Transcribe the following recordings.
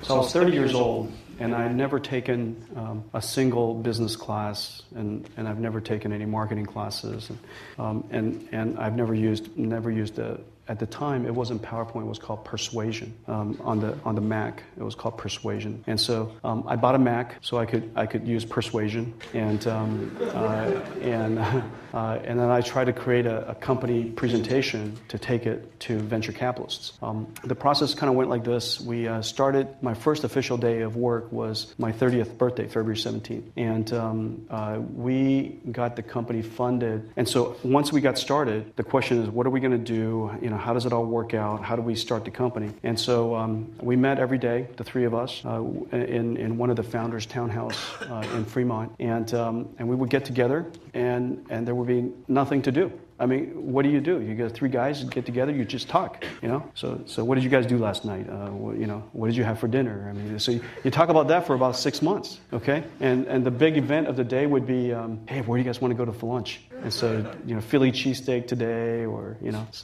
So I was 30 years old, and I had never taken a single business class, and I've never taken any marketing classes, and I've never used at the time, it wasn't PowerPoint, it was called Persuasion. On the Mac, it was called Persuasion. And so I bought a Mac so I could use Persuasion, and then I tried to create a company presentation to take it to venture capitalists. The process kind of went like this. We started, my first official day of work was my 30th birthday, February 17th. And we got the company funded. And so once we got started, the question is, what are we going to do? How does it all work out? How do we start the company? And so we met every day, the three of us, in one of the founders' townhouse in Fremont, and we would get together, and there would be nothing to do. I mean, what do? You get three guys get together, you just talk, So what did you guys do last night? What did you have for dinner? I mean, so you talk about that for about 6 months, okay? And the big event of the day would be, hey, where do you guys want to go for lunch? And so, Philly cheesesteak today, or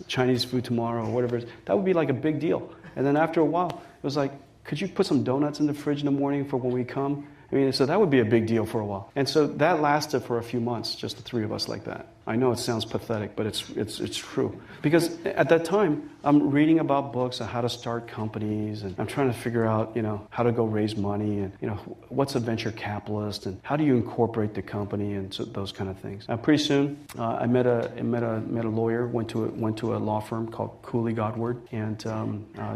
Chinese food tomorrow, or whatever. That would be like a big deal. And then after a while, it was like, could you put some donuts in the fridge in the morning for when we come? I mean, so that would be a big deal for a while. And so that lasted for a few months, just the three of us like that. I know it sounds pathetic, but it's true. Because at that time, I'm reading about books on how to start companies, and I'm trying to figure out, how to go raise money, and, what's a venture capitalist, and how do you incorporate the company, and so those kind of things. Pretty soon, I met a lawyer, went to a law firm called Cooley Godward, and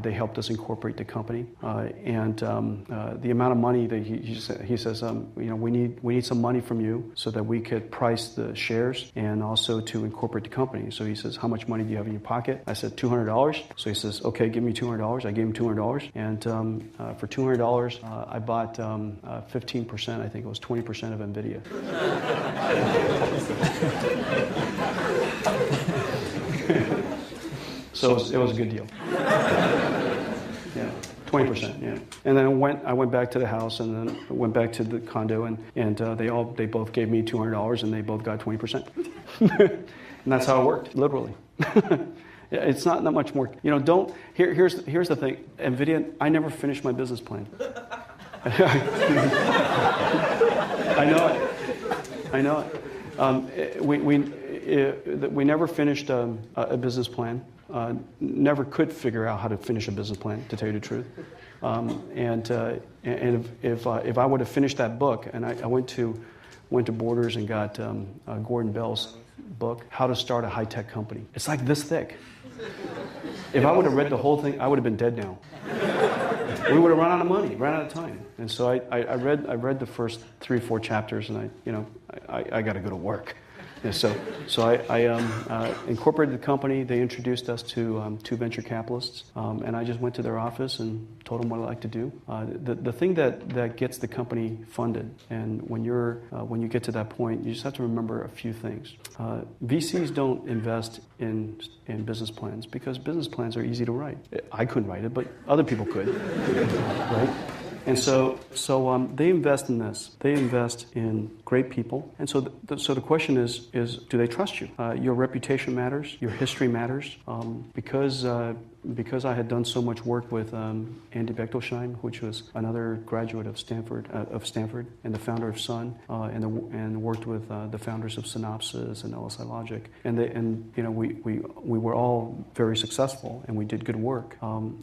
they helped us incorporate the company. The amount of money that he says, we need some money from you so that we could price the shares and also to incorporate the company. So he says, how much money do you have in your pocket? I said, $200. So he says, okay, give me $200. I gave him $200. And for $200, I bought 15%, I think it was 20% of NVIDIA. So it was a good deal. Yeah. 20%, yeah. And then I went back to the house, and then went back to the condo, and they both gave me $200, and they both got 20%. And that's how it worked, literally. It's not much more. Here's the thing. NVIDIA, I never finished my business plan. I know it. We never finished a business plan. Never could figure out how to finish a business plan, to tell you the truth. And if I would have finished that book, and I went to Borders and got Gordon Bell's book, How to Start a High-Tech Company. It's like this thick. If I would have read the whole thing, I would have been dead now. We would have run out of money, ran out of time. And so I read the first 3 or 4 chapters, and I got to go to work. Yeah, so I incorporated the company. They introduced us to 2 venture capitalists, and I just went to their office and told them what I like to do. The thing that gets the company funded, and when you get to that point, you just have to remember a few things. VCs don't invest in business plans because business plans are easy to write. I couldn't write it, but other people could, right? And so they invest in this. They invest in great people. And so the question is do they trust you? Your reputation matters. Your history matters. Because I had done so much work with Andy Bechtolsheim, which was another graduate of Stanford, and the founder of Sun, and worked with the founders of Synopsys and LSI Logic, and we were all very successful, and we did good work.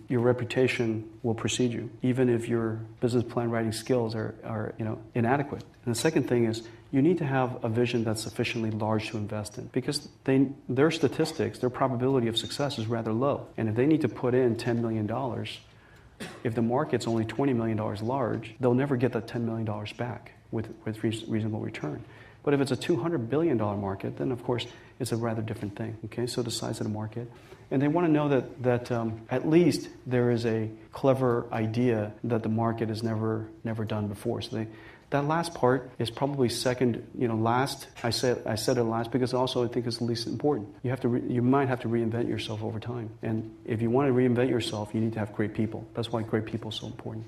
Your reputation will precede you, even if your business plan writing skills are inadequate. And the second thing is, you need to have a vision that's sufficiently large to invest in, because their statistics, their probability of success is rather low. And if they need to put in $10 million, if the market's only $20 million large, they'll never get that $10 million back with reasonable return. But if it's a $200 billion market, then of course it's a rather different thing. Okay, so the size of the market. And they want to know that at least there is a clever idea that the market has never done before. So that last part is probably second, last. I said it last because also I think it's the least important. You might have to reinvent yourself over time. And if you want to reinvent yourself, you need to have great people. That's why great people are so important.